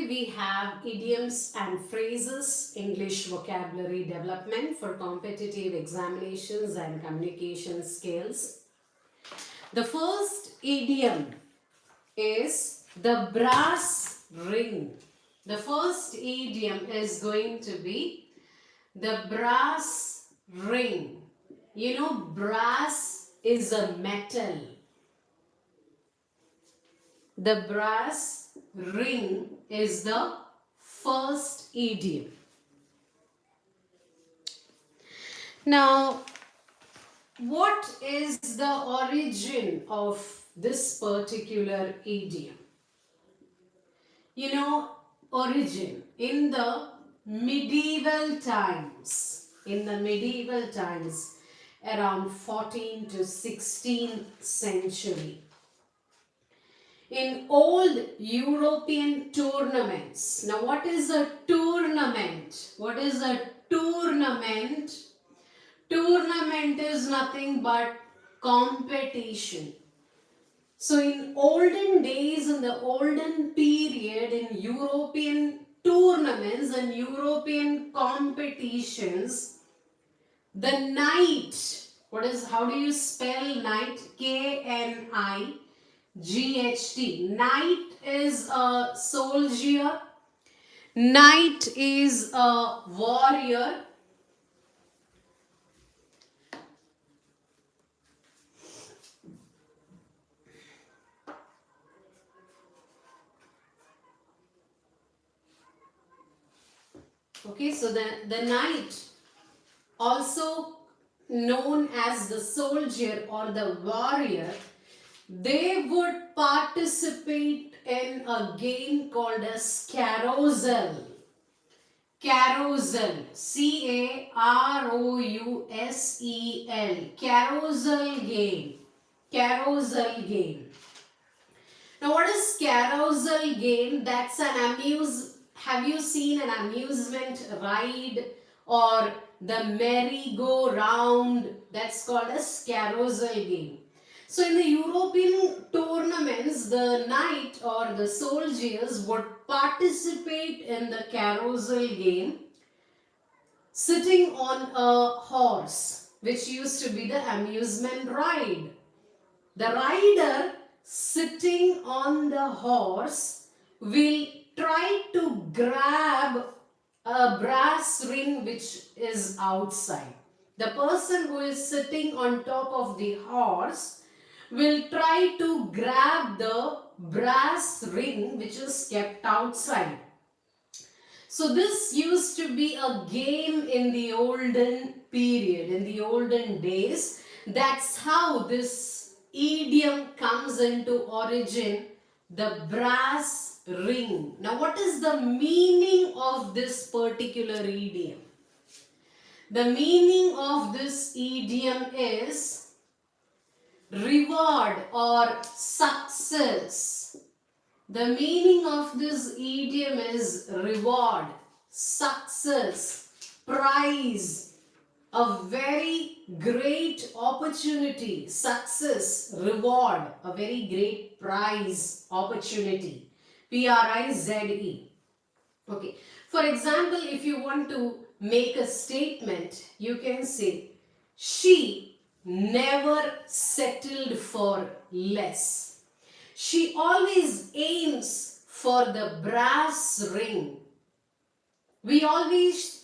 we have idioms and phrases, English vocabulary development for competitive examinations and communication skills. The first idiom is the brass ring. The first idiom is going to be the brass ring. You know, brass is a metal. The brass ring is the first idiom. Now, what is the origin of this particular idiom? You know, origin in the medieval times, around 14th to 16th century. In old European tournaments. Now, what is a tournament? What is a tournament? Tournament is nothing but competition. So, in olden days, in the olden period, in European tournaments and European competitions, the knight, how do you spell knight? K-N-I-G-H-T. Knight is a soldier. Knight is a warrior. Okay, so the knight, also known as the soldier or the warrior, they would participate in a game called as carousel. Carousel. C-A-R-O-U-S-E-L. Carousel game. Carousel game. Now, what is carousel game? That's an Have you seen an amusement ride or the merry-go-round? That's called as carousel game. So in the European tournaments, the knight or the soldiers would participate in the carousel game sitting on a horse, which used to be the amusement ride. The rider sitting on the horse will try to grab a brass ring which is outside. The person who is sitting on top of the horse will try to grab the brass ring which is kept outside. So this used to be a game in the olden period, in the olden days. That's how this idiom comes into origin, the brass ring. Now, what is the meaning of this particular idiom? The meaning of this idiom is reward or success. The meaning of this idiom is reward, success, prize, a very great opportunity, success, reward, a very great prize, opportunity. P-R-I-Z-E. Okay. For example, if you want to make a statement, you can say, she never settled for less. She always aims for the brass ring. We always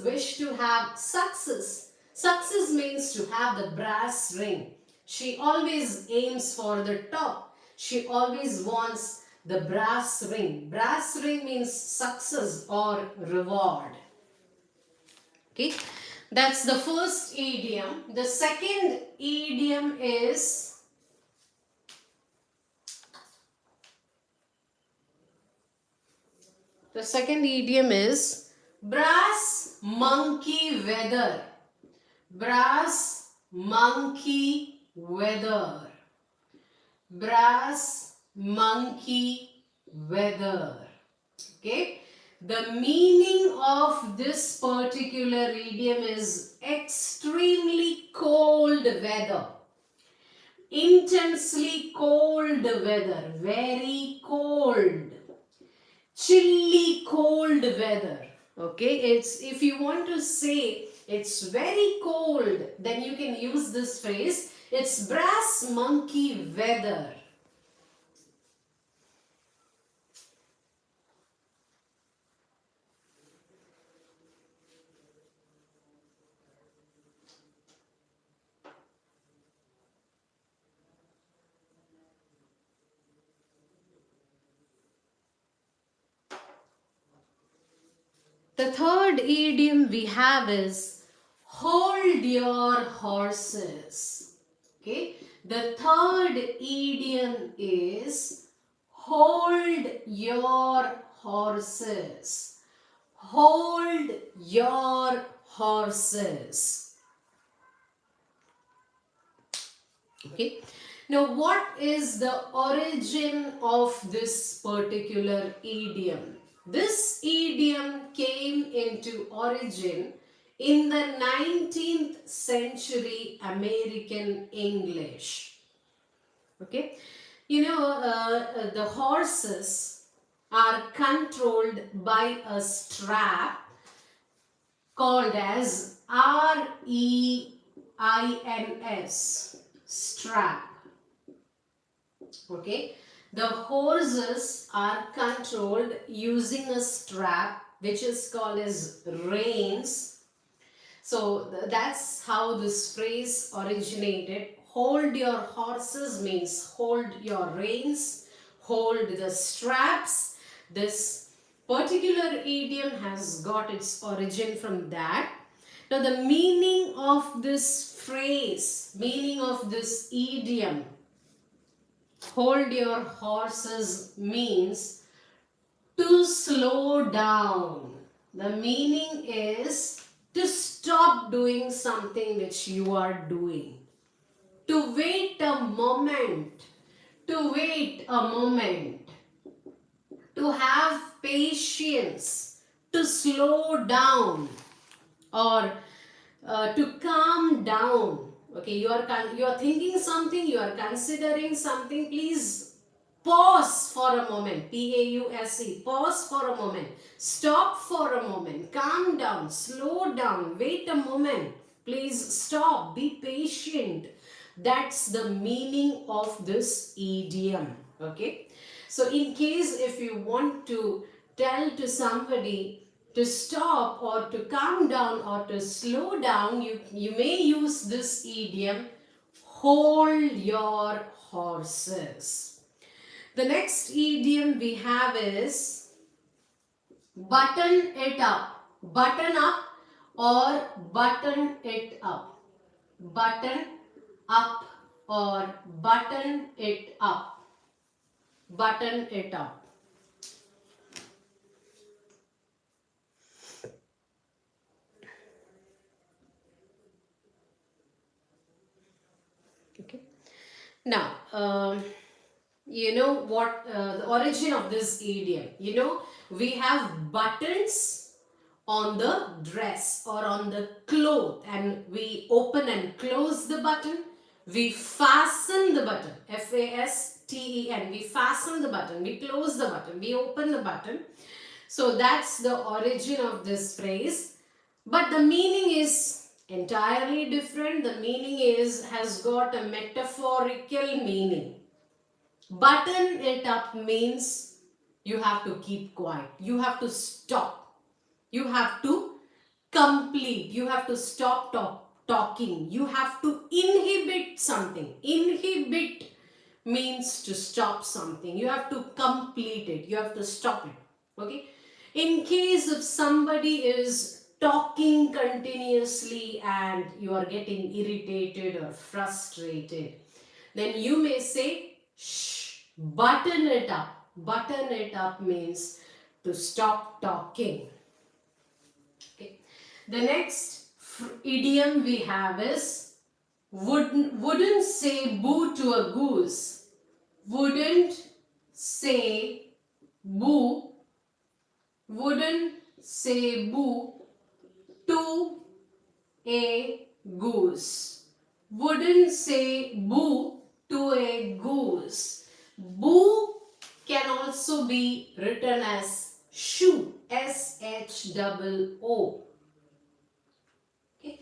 wish to have success. Success means to have the brass ring. She always aims for the top. She always wants the brass ring. Brass ring means success or reward. Okay. That's the first idiom. The second idiom is brass monkey weather. Brass monkey weather. Brass monkey weather. Okay. The meaning of this particular idiom is extremely cold weather. Intensely cold weather. Very cold. chilly cold weather. Okay, it's if you want to say it's very cold, then you can use this phrase. It's brass monkey weather. The third idiom we have is hold your horses. Okay. The third idiom is hold your horses. Hold your horses. Okay. Now, what is the origin of this particular idiom? This idiom came into origin in the 19th century American English. Okay. The horses are controlled by a strap called as REINS, strap. Okay, the horses are controlled using a strap which is called as reins. So that's how this phrase originated. Hold your horses means hold your reins, hold the straps. This particular idiom has got its origin from that. Now the meaning of this phrase, meaning of this idiom, hold your horses means to slow down. The meaning is to stop doing something which you are doing. To wait a moment. To wait a moment. To have patience. To slow down. Or to calm down. Okay, you are thinking something, you are considering something. Please pause for a moment. PAUSE. Pause for a moment. Stop for a moment. Calm down. Slow down. Wait a moment. Please stop. Be patient. That's the meaning of this idiom. Okay. So in case if you want to tell to somebody to stop or to calm down or to slow down, you may use this idiom, hold your horses. The next idiom we have is button it up. Button up or button it up. Button up or button it up. Button it up. Okay. Now, you know what the origin of this idiom? We have buttons on the dress or on the cloth, and we open and close the button. We fasten the button. FASTEN. We fasten the button. We close the button. We open the button. So that's the origin of this phrase. But the meaning is entirely different. The meaning has got a metaphorical meaning. Button it up means you have to keep quiet. You have to stop. You have to complete. You have to stop talking. You have to inhibit something. Inhibit means to stop something. You have to complete it. You have to stop it. Okay. In case if somebody is talking continuously and you are getting irritated or frustrated, then you may say, shh, button it up. Button it up means to stop talking. Okay. The next idiom we have is wouldn't say boo to a goose. Wouldn't say boo. Wouldn't say boo to a goose. Wouldn't say boo to a goose. Boo can also be written as Shoo. S-H-O-O. Okay.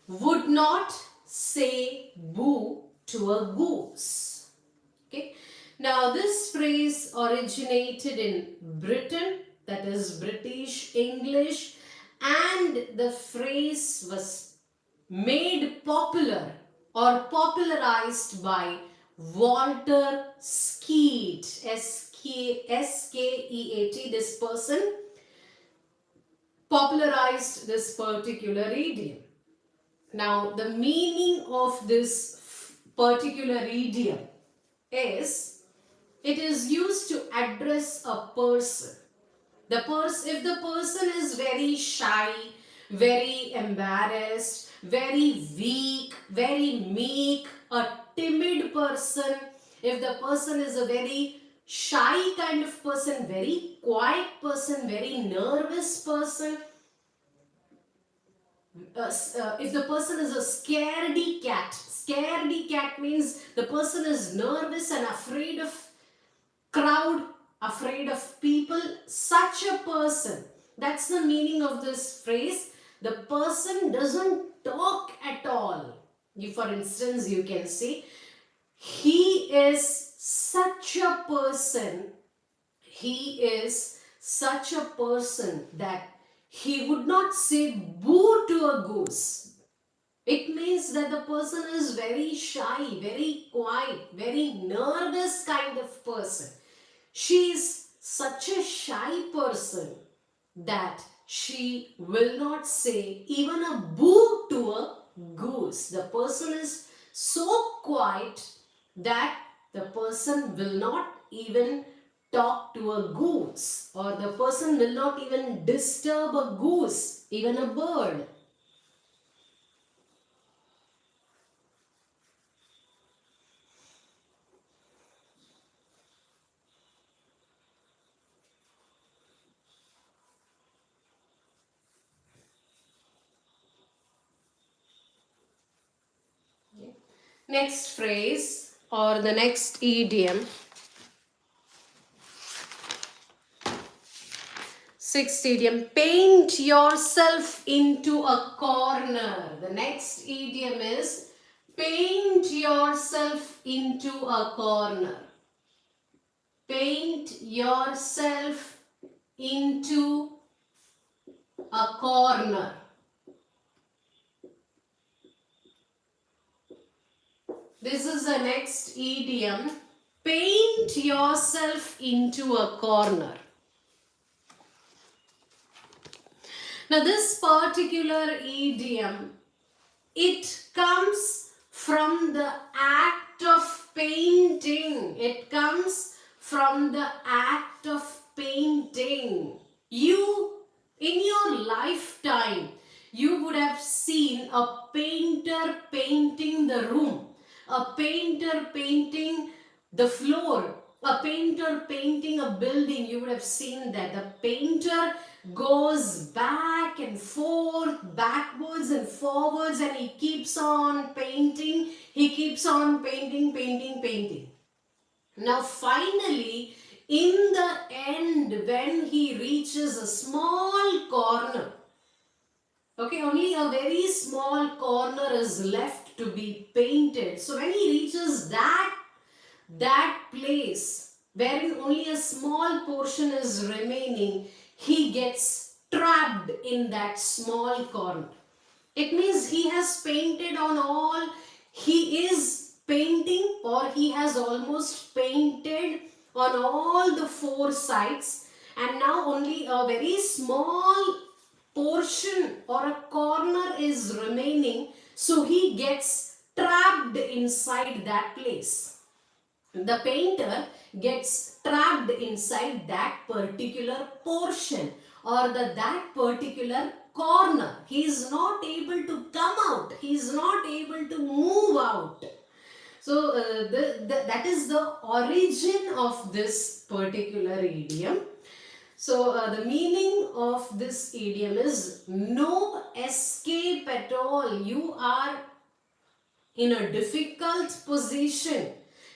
Would not say boo to a goose. Okay. Now this phrase originated in Britain, that is British English, and the phrase was made popular or popularized by Walter Skeet, S-K-E-A-T. This person popularized this particular idiom. Now, the meaning of this particular idiom is it is used to address a person. If the person is very shy, very embarrassed, very weak, very meek, a timid person, if the person is a very shy kind of person, very quiet person, very nervous person, if the person is a scaredy cat means the person is nervous and afraid of crowd, afraid of people, such a person. That's the meaning of this phrase. The person doesn't talk at all. For instance, you can say, he is such a person, he is such a person that he would not say boo to a goose. It means that the person is very shy, very quiet, very nervous kind of person. She is such a shy person that she will not say even a boo to a goose. The person is so quiet that the person will not even talk to a goose, or the person will not even disturb a goose, even a bird. Next phrase or the next idiom. Sixth idiom, paint yourself into a corner. The next idiom is paint yourself into a corner. Paint yourself into a corner. This is the next idiom. Paint yourself into a corner. Now this particular idiom, it comes from the act of painting. It comes from the act of painting. You, in your lifetime, you would have seen a painter painting the room, a painter painting the floor, a painter painting a building. You would have seen that the painter goes back and forth, backwards and forwards, and he keeps on painting. He keeps on painting. Now finally, in the end, when he reaches a small corner, okay, only a very small corner is left to be painted. So when he reaches that place wherein only a small portion is remaining, he gets trapped in that small corner. It means he has painted on all, he is painting, or he has almost painted on all the four sides, and now only a very small portion or a corner is remaining, so he gets trapped inside that place. The painter gets trapped inside that particular portion or that particular corner. He is not able to come out. He is not able to move out. So that is the origin of this particular idiom. So the meaning of this idiom is no escape at all. You are in a difficult position.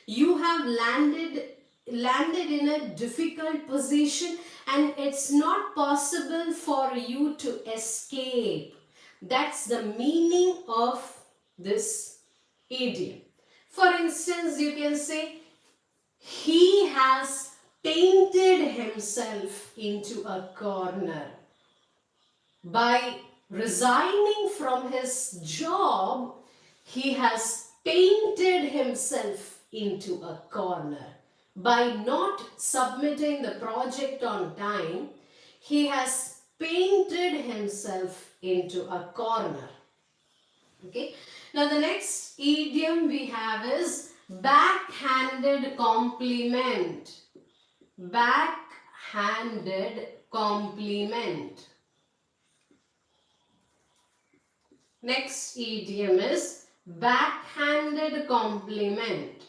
You have landed landed in a difficult position and it's not possible for you to escape. That's the meaning of this idiom. For instance, you can say, he has painted himself into a corner. By resigning from his job, he has painted himself into a corner. By not submitting the project on time, he has painted himself into a corner. Okay. Now the next idiom we have is backhanded compliment. Backhanded compliment. Next idiom is backhanded compliment.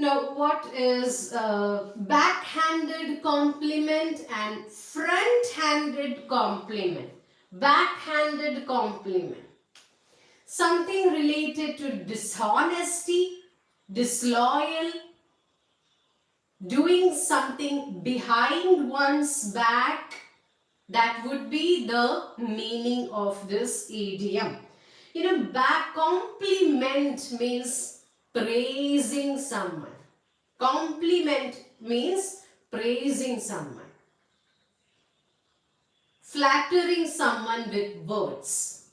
Now, what is backhanded compliment and front-handed compliment? Backhanded compliment. Something related to dishonesty, disloyal, doing something behind one's back. That would be the meaning of this idiom. You know, back compliment means praising someone. Compliment means praising someone. Flattering someone with words.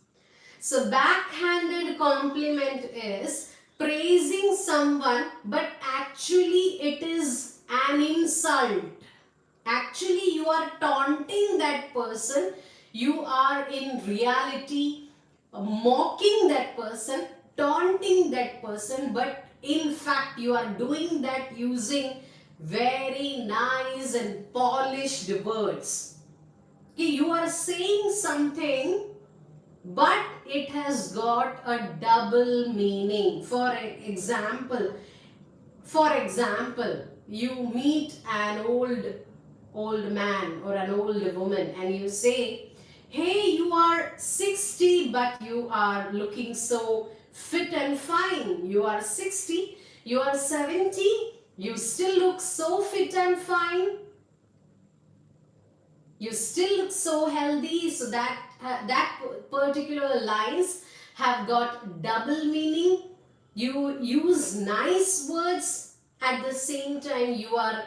So backhanded compliment is praising someone, but actually it is an insult. Actually, you are taunting that person. You are in reality mocking that person, taunting that person, but in fact, you are doing that using very nice and polished words. Okay, you are saying something, but it has got a double meaning. For example, you meet an old man or an old woman and you say, hey, you are 60 but you are looking so fit and fine. You are 60, you are 70, you still look so fit and fine. You still look so healthy. So that particular lines have got double meaning. You use nice words, at the same time you are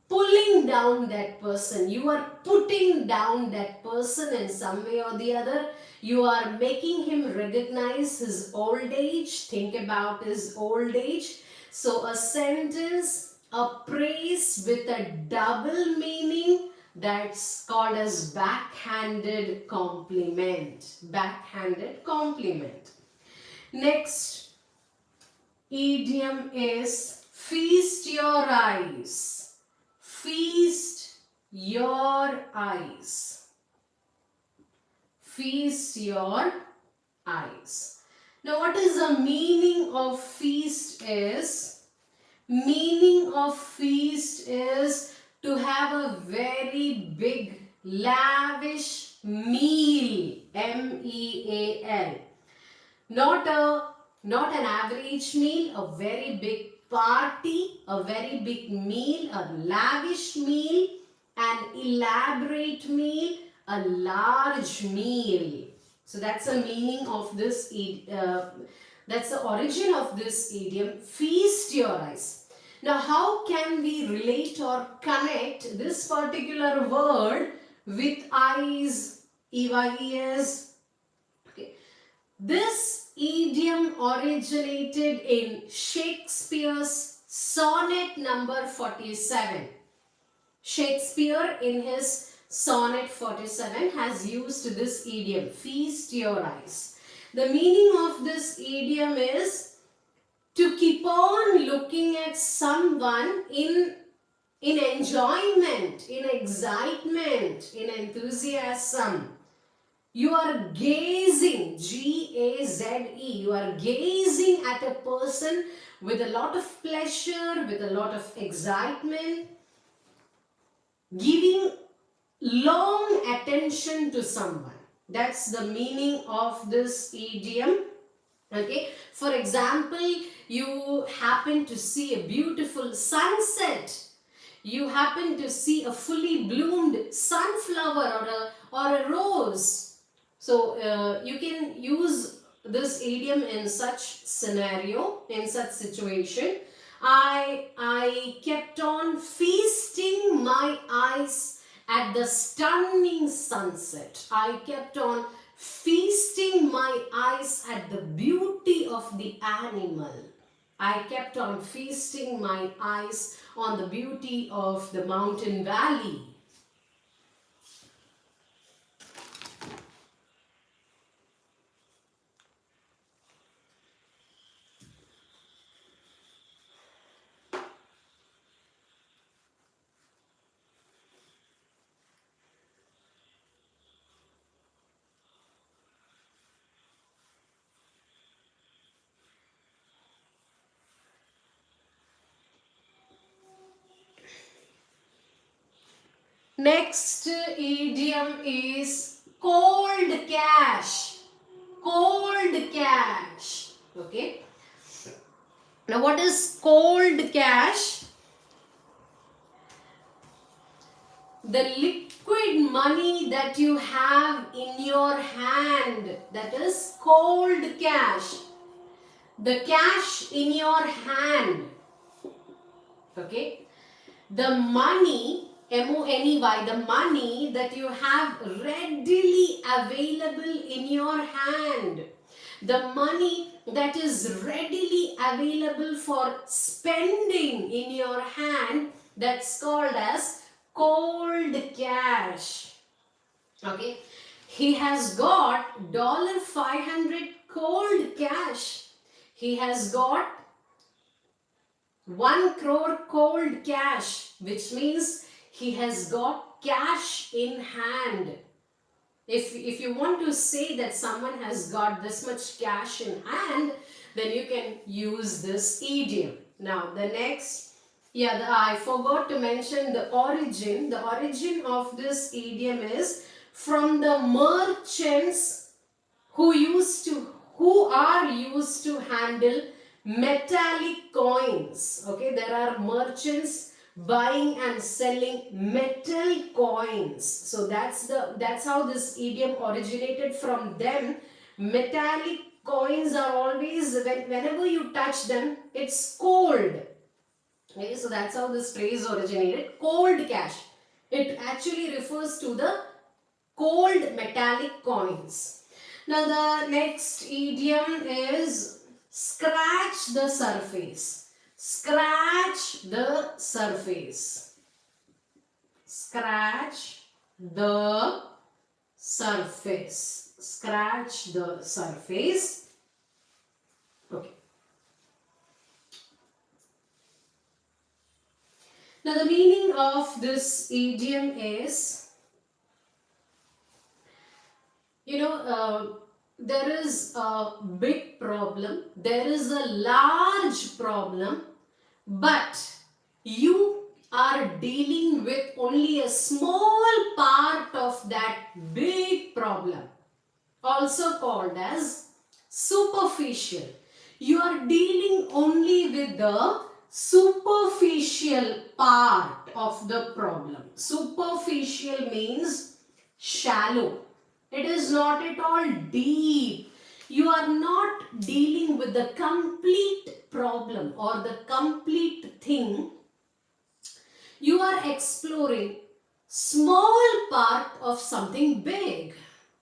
pulling down that person. You are putting down that person in some way or the other. You are making him recognize his old age. Think about his old age. So a sentence, a praise with a double meaning, that's called as backhanded compliment. Backhanded compliment. Next idiom is feast your eyes. Feast your eyes. Feast your eyes. Now what is the meaning of feast is? Meaning of feast is to have a very big, lavish meal. M-E-A-L. Not an average meal, a very big party, a very big meal, a lavish meal, an elaborate meal, a large meal. So that's the meaning of this, that's the origin of this idiom, feast your eyes. Now, how can we relate or connect this particular word with eyes, EYES? Okay. This idiom originated in Shakespeare's sonnet number 47. Shakespeare in his sonnet 47 has used this idiom, feast your eyes. The meaning of this idiom is to keep on looking at someone in enjoyment, in excitement, in enthusiasm. You are gazing, G-A-Z-E, you are gazing at a person with a lot of pleasure, with a lot of excitement, giving long attention to someone. That's the meaning of this idiom. Okay, for example, you happen to see a beautiful sunset. You happen to see a fully bloomed sunflower or a rose. So you can use this idiom in such scenario, in such situation. I kept on feasting my eyes at the stunning sunset. I kept on feasting my eyes at the beauty of the animal. I kept on feasting my eyes on the beauty of the mountain valley. Next idiom is cold cash. Cold cash. Okay. Now what is cold cash? The liquid money that you have in your hand, that is cold cash. The cash in your hand. Okay. The money, M-O-N-E-Y, the money that you have readily available in your hand. The money that is readily available for spending in your hand, that's called as cold cash. Okay. He has got $500 cold cash. He has got 1 crore cold cash, which means he has got cash in hand. If you want to say that someone has got this much cash in hand, then you can use this idiom. Now the next, I forgot to mention the origin. The origin of this idiom is from the merchants who are used to handle metallic coins. Okay, there are merchants buying and selling metal coins. So that's how this idiom originated from them. Metallic coins are always, whenever you touch them, it's cold. Okay, so that's how this phrase originated. Cold cash. It actually refers to the cold metallic coins. Now the next idiom is scratch the surface. Scratch the surface. Scratch the surface. Scratch the surface. Okay. Now the meaning of this idiom is, there is a big problem, there is a large problem, but you are dealing with only a small part of that big problem, also called as superficial. You are dealing only with the superficial part of the problem. Superficial means shallow. It is not at all deep. You are not dealing with the complete problem or the complete thing. You are exploring small part of something big.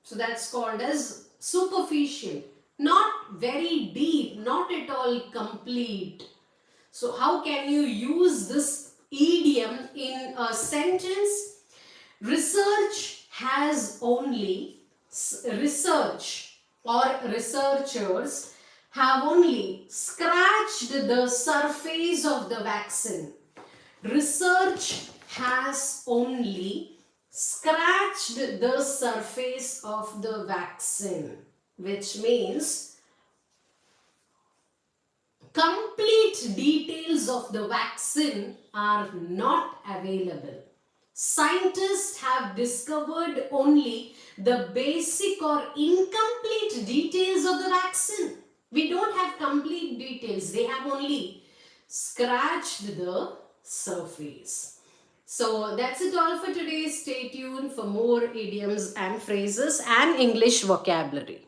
So that's called as superficial. Not very deep, not at all complete. So how can you use this idiom in a sentence? Research has only, research or researchers have only scratched the surface of the vaccine. Research has only scratched the surface of the vaccine, which means complete details of the vaccine are not available. Scientists have discovered only the basic or incomplete details of the vaccine, We don't have complete details. They have only scratched the surface. So that's it all for today. Stay tuned for more idioms and phrases and English vocabulary.